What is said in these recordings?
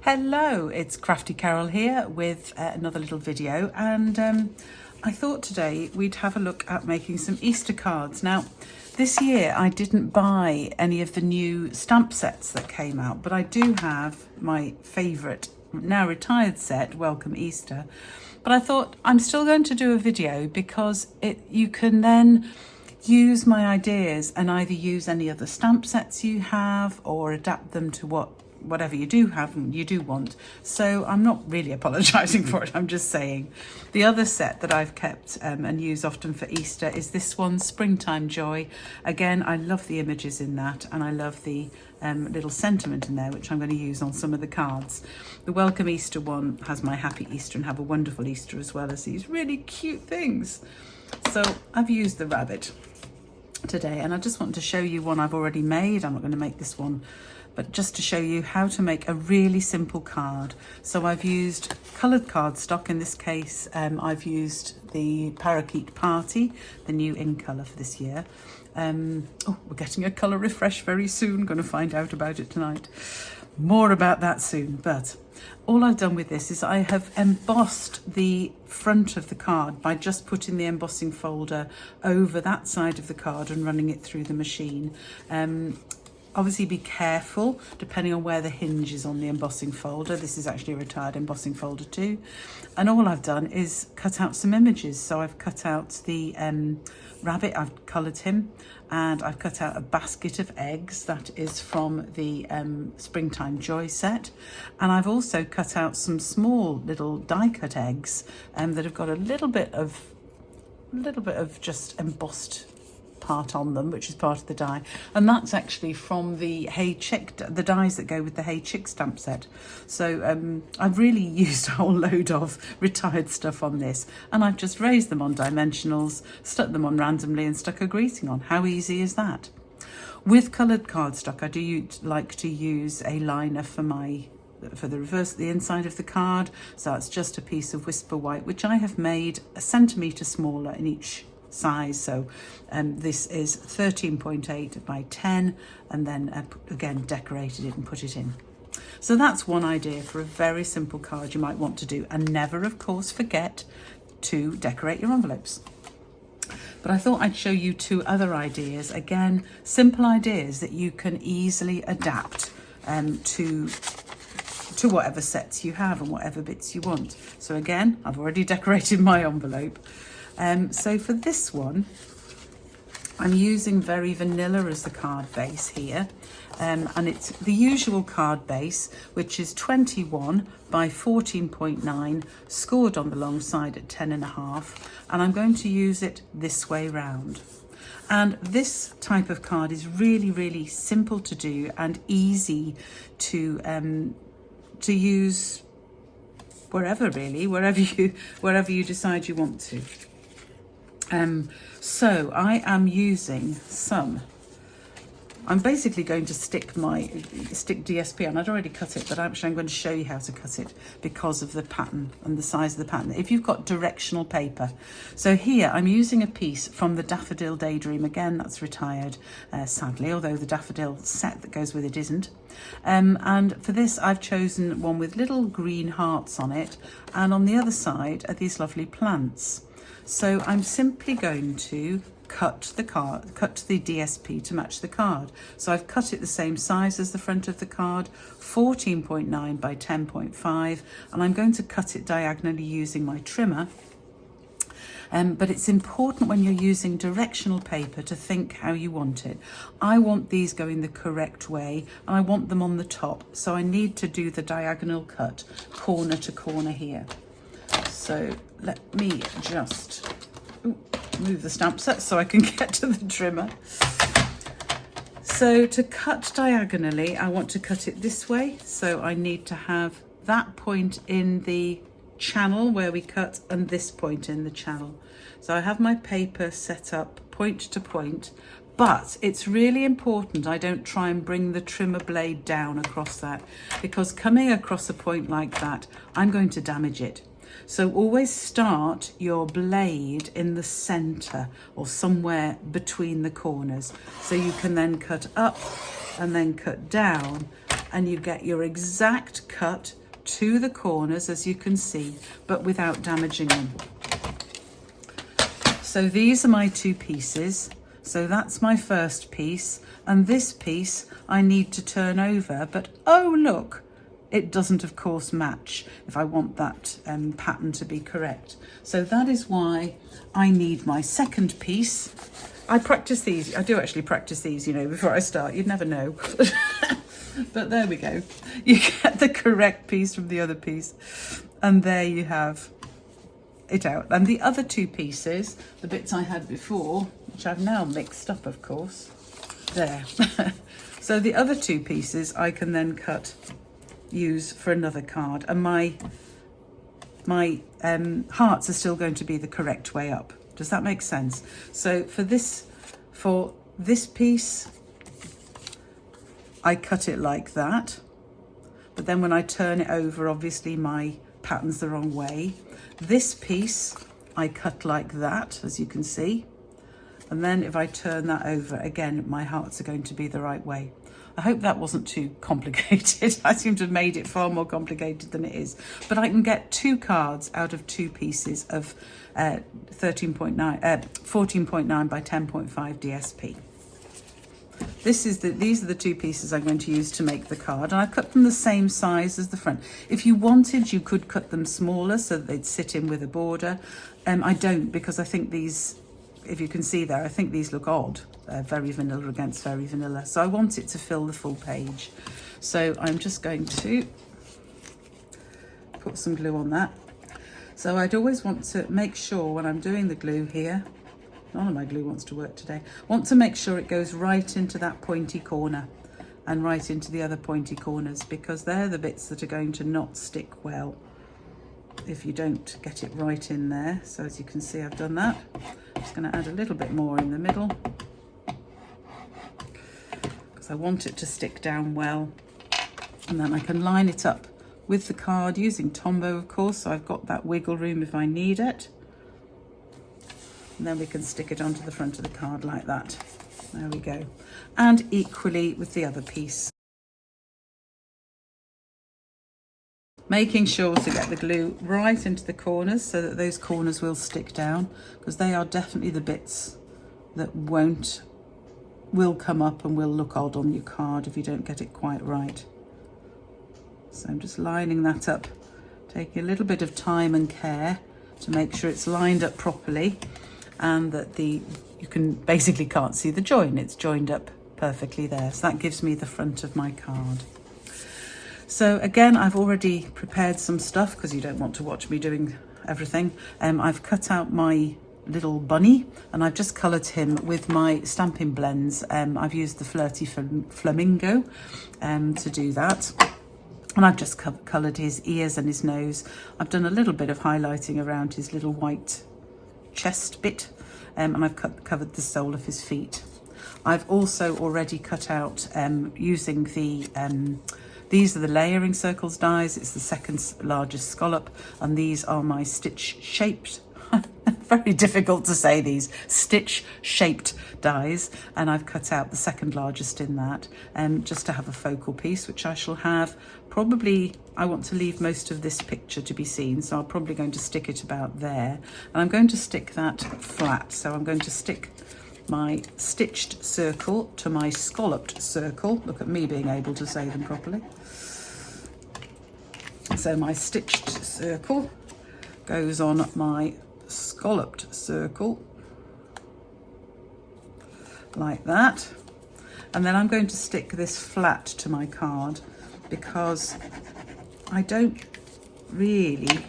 Hello, it's Crafty Carol here with another little video, and I thought today we'd have a look at making some Easter cards. Now, this year I didn't buy any of the new stamp sets that came out, but I do have my favourite, now retired set, Welcome Easter. But I thought I'm still going to do a video because you can then use my ideas and either use any other stamp sets you have or adapt them to whatever you do have and you do want. So I'm not really apologising for it, I'm just saying. The other set that I've kept and use often for Easter is this one, Springtime Joy. Again, I love the images in that, and I love the little sentiment in there, which I'm going to use on some of the cards. The Welcome Easter one has my Happy Easter and Have a Wonderful Easter, as well as these really cute things. So I've used the rabbit today, and I just want to show you one I've already made. I'm not going to make this one, but just to show you how to make a really simple card. So I've used coloured cardstock. In this case, I've used the Parakeet Party, the new in colour for this year. Oh, we're getting a colour refresh very soon. Going to find out about it tonight. More about that soon. But all I've done with this is I have embossed the front of the card by just putting the embossing folder over that side of the card and running it through the machine. Obviously be careful depending on where the hinge is on the embossing folder. This is actually a retired embossing folder too. And all I've done is cut out some images. So I've cut out the rabbit, I've coloured him, and I've cut out a basket of eggs that is from the Springtime Joy set. And I've also cut out some small little die cut eggs that have got a little bit of just embossed part on them, which is part of the die, and that's actually from the Hey Chick, the dies that go with the Hey Chick stamp set. So I've really used a whole load of retired stuff on this, and I've just raised them on dimensionals, stuck them on randomly, and stuck a greeting on. How easy is that? With coloured cardstock, I do like to use a liner for the reverse, the inside of the card. So it's just a piece of Whisper White, which I have made a centimetre smaller in each size. So this is 13.8 by 10, and then again decorated it and put it in. So that's one idea for a very simple card you might want to do, and never of course forget to decorate your envelopes. But I thought I'd show you two other ideas, again simple ideas that you can easily adapt to whatever sets you have and whatever bits you want. So again, I've already decorated my envelope. So for this one, I'm using Very Vanilla as the card base here. And it's the usual card base, which is 21 by 14.9, scored on the long side at 10.5. And I'm going to use it this way round. And this type of card is really, really simple to do and easy to use wherever you decide you want to. So I am using I'm basically going to stick DSP on. I'd already cut it, but actually I'm going to show you how to cut it because of the pattern and the size of the pattern. If you've got directional paper. So here I'm using a piece from the Daffodil Daydream. Again, that's retired, sadly, although the Daffodil set that goes with it isn't. And for this I've chosen one with little green hearts on it, and on the other side are these lovely plants. So I'm simply going to cut the DSP to match the card. So I've cut it the same size as the front of the card, 14.9 by 10.5, and I'm going to cut it diagonally using my trimmer. But it's important when you're using directional paper to think how you want it. I want these going the correct way, and I want them on the top, so I need to do the diagonal cut corner to corner here. So let me just move the stamp set so I can get to the trimmer. So to cut diagonally, I want to cut it this way. So I need to have that point in the channel where we cut and this point in the channel. So I have my paper set up point to point, but it's really important I don't try and bring the trimmer blade down across that, because coming across a point like that, I'm going to damage it. So always start your blade in the center or somewhere between the corners, so you can then cut up and then cut down and you get your exact cut to the corners, as you can see, but without damaging them. So these are my two pieces. So that's my first piece, and this piece I need to turn over, but oh look, it doesn't of course match if I want that pattern to be correct. So that is why I need my second piece. I practice these, I do actually practice these, you know, before I start, you'd never know. But there we go, you get the correct piece from the other piece, and there you have it out. And the other two pieces, the bits I had before, which I've now mixed up of course, there. So the other two pieces I can then use for another card, and my hearts are still going to be the correct way up. Does that make sense? So for this piece, I cut it like that, but then when I turn it over, obviously my pattern's the wrong way. This piece I cut like that, as you can see, and then if I turn that over again, my hearts are going to be the right way. I hope that wasn't too complicated. I seem to have made it far more complicated than it is, but I can get two cards out of two pieces of 14.9 by 10.5 DSP. These are the two pieces I'm going to use to make the card, and I cut them the same size as the front. If you wanted, you could cut them smaller so that they'd sit in with a border. I don't, because I think these, if you can see there, I think these look odd, very vanilla against very vanilla. So I want it to fill the full page. So I'm just going to put some glue on that. So I'd always want to make sure when I'm doing the glue here, none of my glue wants to work today, want to make sure it goes right into that pointy corner and right into the other pointy corners, because they're the bits that are going to not stick well if you don't get it right in there. So as you can see, I've done that. I'm just going to add a little bit more in the middle because I want it to stick down well, and then I can line it up with the card using Tombow, of course, so I've got that wiggle room if I need it. And then we can stick it onto the front of the card like that. There we go. And equally with the other piece. Making sure to get the glue right into the corners so that those corners will stick down, because they are definitely the bits that will come up and will look odd on your card if you don't get it quite right. So I'm just lining that up, taking a little bit of time and care to make sure it's lined up properly, and that you basically can't see the join, it's joined up perfectly there. So that gives me the front of my card. So again, I've already prepared some stuff because you don't want to watch me doing everything. I've cut out my little bunny and I've just coloured him with my stamping blends. I've used the Flirty Flamingo to do that. And I've just coloured his ears and his nose. I've done a little bit of highlighting around his little white chest bit, and I've covered the sole of his feet. I've also already cut out using these are the layering circles dies. It's the second largest scallop, and these are my stitch shaped, very difficult to say, these stitch shaped dies, and I've cut out the second largest in that just to have a focal piece, which I shall have probably, I want to leave most of this picture to be seen, so I'm probably going to stick it about there, and I'm going to stick that flat. So I'm going to stick my stitched circle to my scalloped circle. Look at me being able to say them properly. So my stitched circle goes on my scalloped circle like that, and then I'm going to stick this flat to my card because I don't really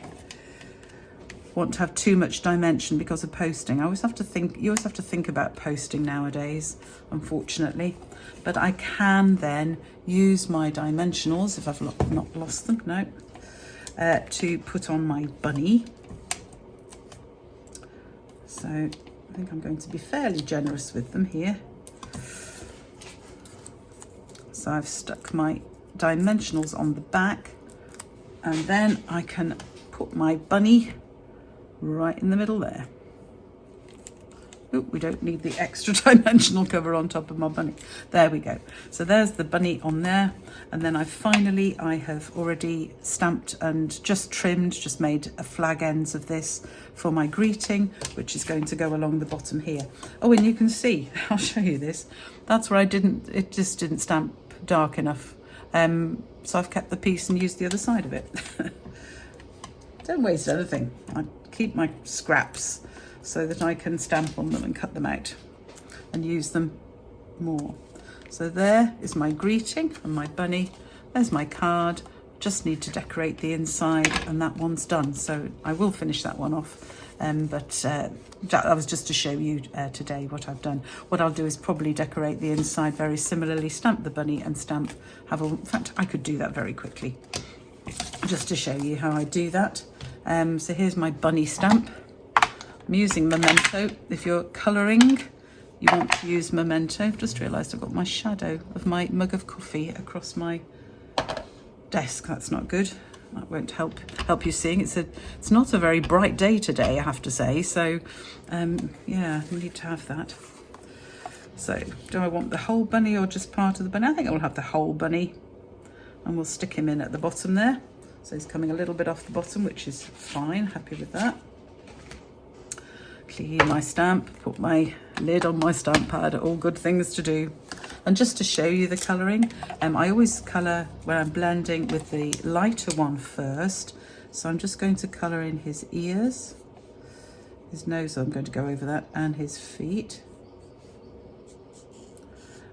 want to have too much dimension because of posting. You always have to think about posting nowadays, unfortunately. But I can then use my dimensionals, if I've not lost them, no, to put on my bunny. So I think I'm going to be fairly generous with them here. So I've stuck my dimensionals on the back, and then I can put my bunny right in the middle there, we don't need the extra dimensional cover on top of my bunny. There we go. So there's the bunny on there. And then I have already stamped and just trimmed, just made a flag ends of this for my greeting, which is going to go along the bottom here. Oh, and you can see, I'll show you this. That's where it just didn't stamp dark enough. So I've kept the piece and used the other side of it. Don't waste anything. I keep my scraps so that I can stamp on them and cut them out and use them more. So there is my greeting and my bunny. There's my card. Just need to decorate the inside, and that one's done. So I will finish that one off. But that was just to show you today what I've done. What I'll do is probably decorate the inside very similarly, stamp the bunny and in fact, I could do that very quickly, just to show you how I do that. So here's my bunny stamp. I'm using Memento. If you're colouring, you want to use Memento. I've just realised I've got my shadow of my mug of coffee across my desk. That's not good. That won't help you seeing. It's not a very bright day today, I have to say. So yeah, we need to have that. So do I want the whole bunny or just part of the bunny? I think I will have the whole bunny, and we'll stick him in at the bottom there. So he's coming a little bit off the bottom, which is fine. Happy with that. Clean my stamp, put my lid on my stamp pad, all good things to do. And just to show you the colouring, I always colour when I'm blending with the lighter one first. So I'm just going to colour in his ears, his nose, I'm going to go over that, and his feet.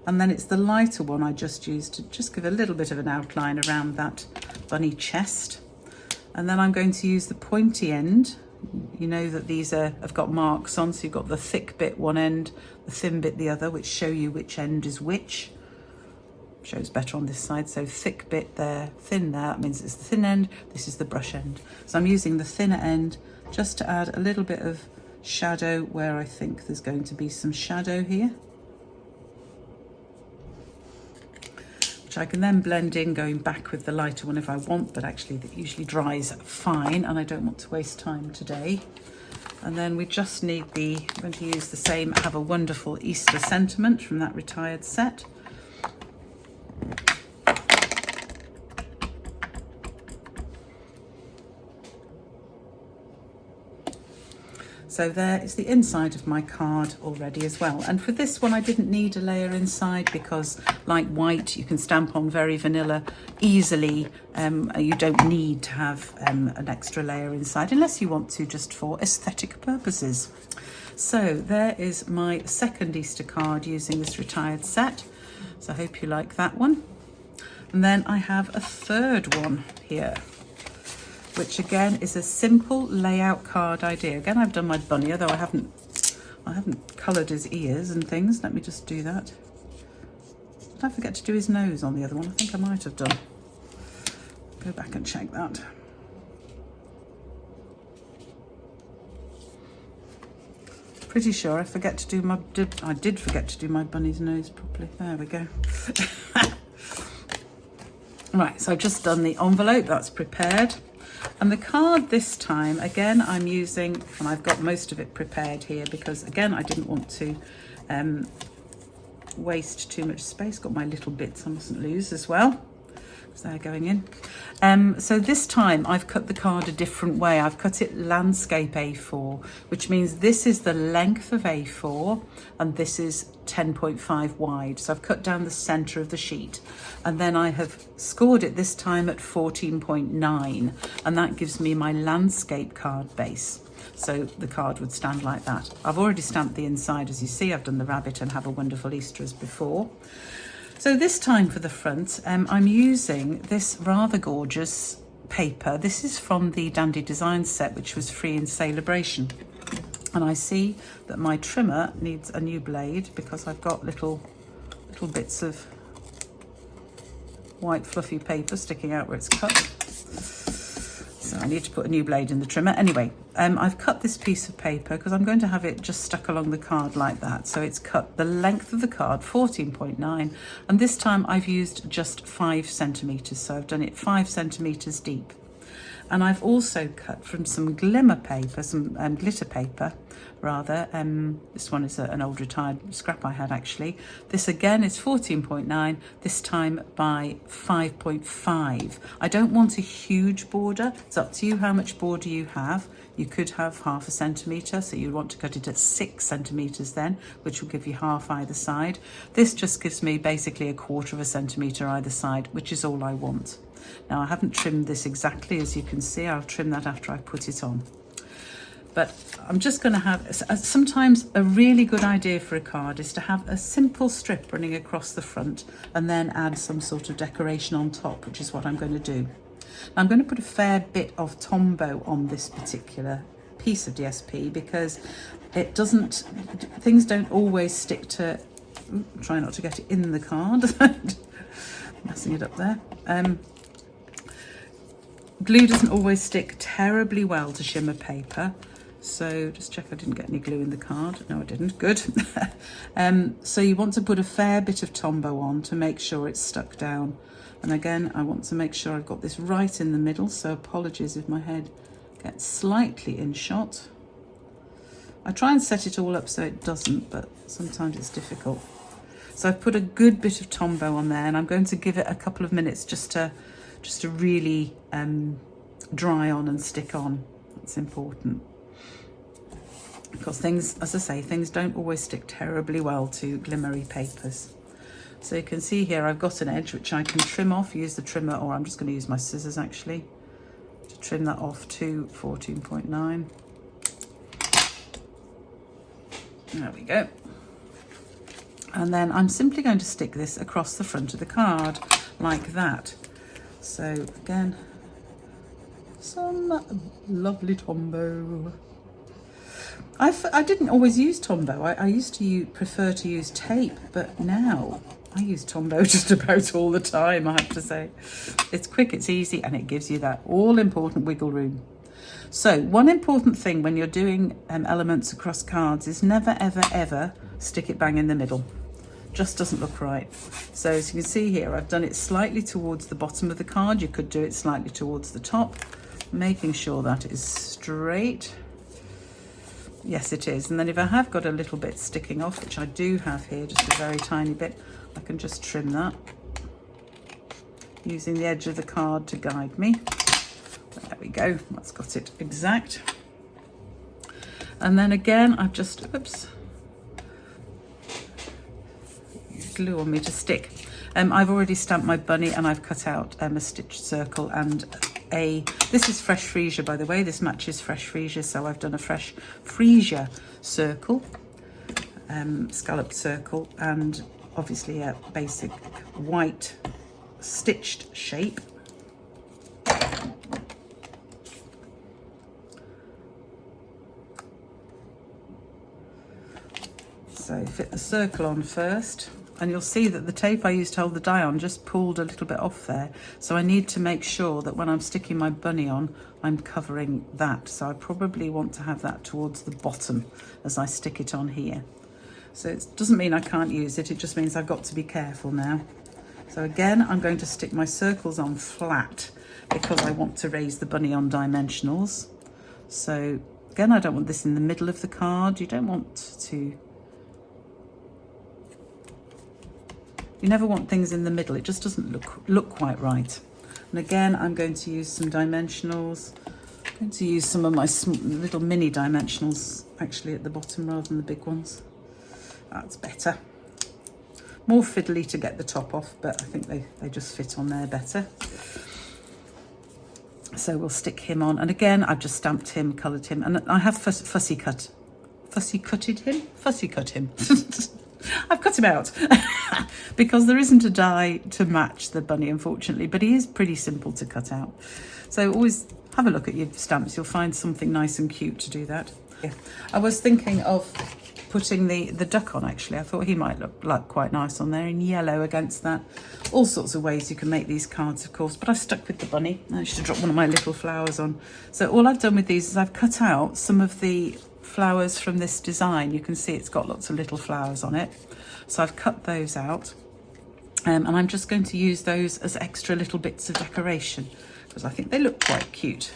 And then it's the lighter one I just used to just give a little bit of an outline around that bunny chest. And then I'm going to use the pointy end. You know that these have got marks on, so you've got the thick bit one end, the thin bit the other, which show you which end is which. Shows better on this side. So thick bit there, thin there, that means it's the thin end, this is the brush end. So I'm using the thinner end just to add a little bit of shadow where I think there's going to be some shadow here, which I can then blend in going back with the lighter one if I want, but actually that usually dries fine and I don't want to waste time today. And then we just need I'm going to use the same Have a Wonderful Easter sentiment from that retired set. So there is the inside of my card already as well. And for this one, I didn't need a layer inside because, like white, you can stamp on very vanilla easily. You don't need to have an extra layer inside unless you want to, just for aesthetic purposes. So there is my second Easter card using this retired set. So I hope you like that one. And then I have a third one here, which again is a simple layout card idea. Again, I've done my bunny, although I haven't coloured his ears and things. Let me just do that. Did I forget to do his nose on the other one? I think I might have done. Go back and check that. Pretty sure I did forget to do my bunny's nose properly. There we go. Right, so I've just done the envelope, that's prepared. And the card this time, again, I'm using, and I've got most of it prepared here because, again, I didn't want to waste too much space. Got my little bits I mustn't lose as well, because they're going in. So this time I've cut the card a different way. I've cut it landscape A4, which means this is the length of A4 and this is 10.5 wide. So I've cut down the centre of the sheet, and then I have scored it this time at 14.9, and that gives me my landscape card base. So the card would stand like that. I've already stamped the inside, as you see. I've done the rabbit and Have a Wonderful Easter as before. So this time for the front, I'm using this rather gorgeous paper. This is from the Dandy Design set, which was free in Celebration. And I see that my trimmer needs a new blade because I've got little bits of white fluffy paper sticking out where it's cut. So I need to put a new blade in the trimmer. Anyway, I've cut this piece of paper because I'm going to have it just stuck along the card like that. So it's cut the length of the card, 14.9. And this time I've used just 5 centimetres. So I've done it 5 centimetres deep. And I've also cut from some glimmer paper, some glitter paper rather. This one is an old retired scrap I had actually. This again is 14.9, this time by 5.5. I don't want a huge border. It's up to you how much border you have. You could have 0.5 centimetre, so you want to cut it at 6 centimetres then, which will give you half either side. This just gives me basically 1/4 centimetre either side, which is all I want. Now I haven't trimmed this exactly, as you can see. I'll trim that after I put it on. But I'm just going to have, sometimes a really good idea for a card is to have a simple strip running across the front and then add some sort of decoration on top, which is what I'm going to do. I'm going to put a fair bit of Tombow on this particular piece of DSP because it doesn't, things don't always stick to, try not to get it in the card, messing it up there. Glue doesn't always stick terribly well to shimmer paper, so just check I didn't get any glue in the card. No, I didn't. Good. So you want to put a fair bit of Tombow on to make sure it's stuck down. And again, I want to make sure I've got this right in the middle, so apologies if my head gets slightly in shot. I try and set it all up so it doesn't, but sometimes it's difficult. So I've put a good bit of Tombow on there, and I'm going to give it a couple of minutes just to really dry on and stick on. That's important. Because things, as I say, things don't always stick terribly well to glimmery papers. So you can see here I've got an edge which I can trim off, use the trimmer, or I'm just going to use my scissors actually to trim that off to 14.9. There we go. And then I'm simply going to stick this across the front of the card like that. So again, some lovely Tombow. I didn't always use Tombow. I used to prefer to use tape, but now I use Tombow just about all the time, I have to say. It's quick, it's easy, and it gives you that all-important wiggle room. So one important thing when you're doing elements across cards is never, ever, ever stick it bang in the middle. Just doesn't look right. So as you can see here, I've done it slightly towards the bottom of the card. You could do it slightly towards the top, making sure that is straight. Yes, it is. And then if I have got a little bit sticking off, which I do have here, just a very tiny bit, I can just trim that using the edge of the card to guide me. There we go, that's got it exact. And then again, I've just, oops, glue on me to stick. I've already stamped my bunny and I've cut out a stitched circle and this is fresh freesia, by the way. This matches fresh freesia, so I've done a fresh freesia circle, scalloped circle, and obviously a basic white stitched shape. So fit the circle on first, and you'll see that the tape I used to hold the die on just pulled a little bit off there. So I need to make sure that when I'm sticking my bunny on, I'm covering that. So I probably want to have that towards the bottom as I stick it on here. So it doesn't mean I can't use it, it just means I've got to be careful now. So again, I'm going to stick my circles on flat because I want to raise the bunny on dimensionals. So again, I don't want this in the middle of the card. You don't want to, you never want things in the middle. It just doesn't look quite right. And again, I'm going to use some dimensionals. I'm going to use some of my little mini dimensionals actually at the bottom rather than the big ones. That's better. More fiddly to get the top off, but I think they just fit on there better. So we'll stick him on. And again, I've just stamped him, coloured him, and I have fussy cut him. I've cut him out because there isn't a die to match the bunny, unfortunately, but he is pretty simple to cut out. So always have a look at your stamps. You'll find something nice and cute to do that. Yeah. I was thinking of putting the duck on, actually. I thought he might look like quite nice on there in yellow against that. All sorts of ways you can make these cards, of course, but I stuck with the bunny. I should drop one of my little flowers on. So all I've done with these is I've cut out some of the flowers from this design. You can see it's got lots of little flowers on it. So I've cut those out and I'm just going to use those as extra little bits of decoration because I think they look quite cute.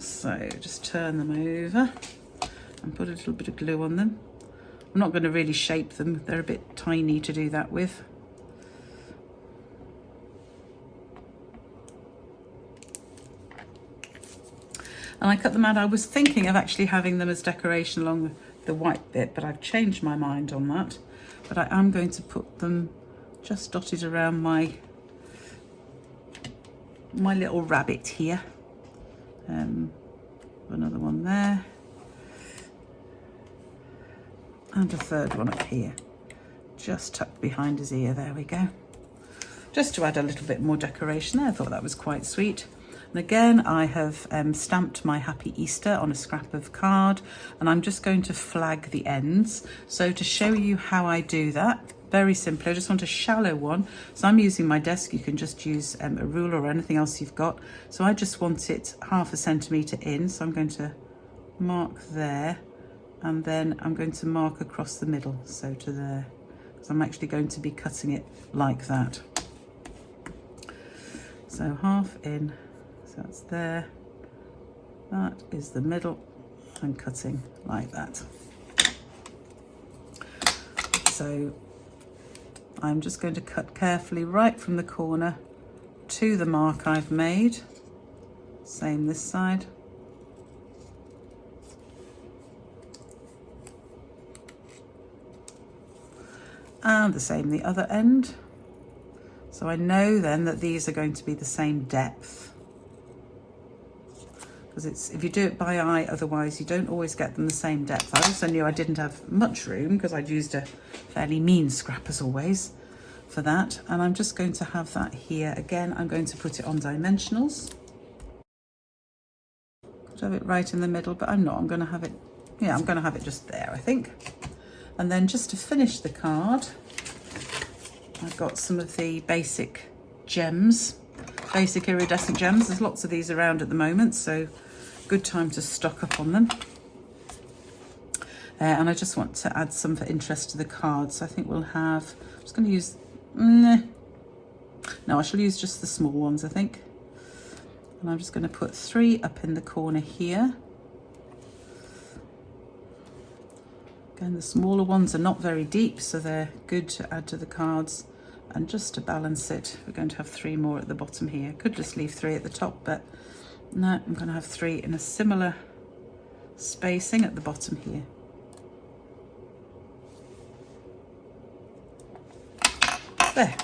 So just turn them over and put a little bit of glue on them. I'm not going to really shape them, they're a bit tiny to do that with. And I cut them out. I was thinking of actually having them as decoration along the white bit, but I've changed my mind on that. But I am going to put them just dotted around my little rabbit here. Another one there. And a third one up here, just tucked behind his ear. There we go. Just to add a little bit more decoration there. I thought that was quite sweet. And again, I have stamped my Happy Easter on a scrap of card, and I'm just going to flag the ends. So to show you how I do that, very simply, I just want a shallow one. So I'm using my desk. You can just use a ruler or anything else you've got. So I just want it 1/2 centimetre in. So I'm going to mark there, and then I'm going to mark across the middle, so to there. So I'm actually going to be cutting it like that. So 1/2 in. So that's there, that is the middle, and cutting like that. So I'm just going to cut carefully right from the corner to the mark I've made. Same this side. And the same the other end. So I know then that these are going to be the same depth. Because it's, if you do it by eye, otherwise you don't always get them the same depth. I also knew I didn't have much room because I'd used a fairly mean scrap as always for that. And I'm just going to have that here. Again, I'm going to put it on dimensionals. Could have it right in the middle, but I'm not. I'm going to have it, yeah, I'm going to have it just there, I think. And then just to finish the card, I've got some of the basic gems. Basic iridescent gems. There's lots of these around at the moment, so good time to stock up on them. And I just want to add some for interest to the cards. So I think we'll have, I'm just going to use, no, I shall use just the small ones, I think. And I'm just going to put 3 up in the corner here. Again, the smaller ones are not very deep, so they're good to add to the cards. And just to balance it, we're going to have 3 more at the bottom here. Could just leave 3 at the top, but no, I'm going to have 3 in a similar spacing at the bottom here. There.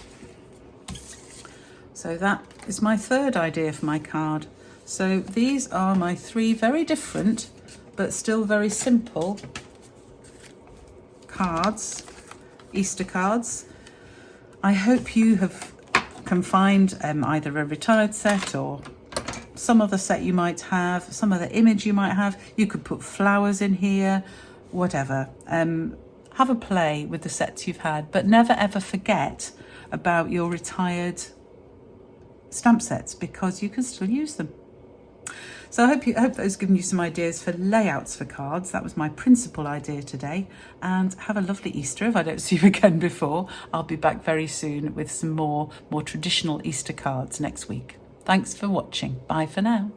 So that is my third idea for my card. So these are my 3 very different, but still very simple cards, Easter cards. I hope you can find either a retired set or some other set you might have, some other image you might have. You could put flowers in here, whatever. Have a play with the sets you've had, but never ever forget about your retired stamp sets, because you can still use them. So I hope those given you some ideas for layouts for cards. That was my principal idea today. And have a lovely Easter. If I don't see you again before, I'll be back very soon with some more traditional Easter cards next week. Thanks for watching. Bye for now.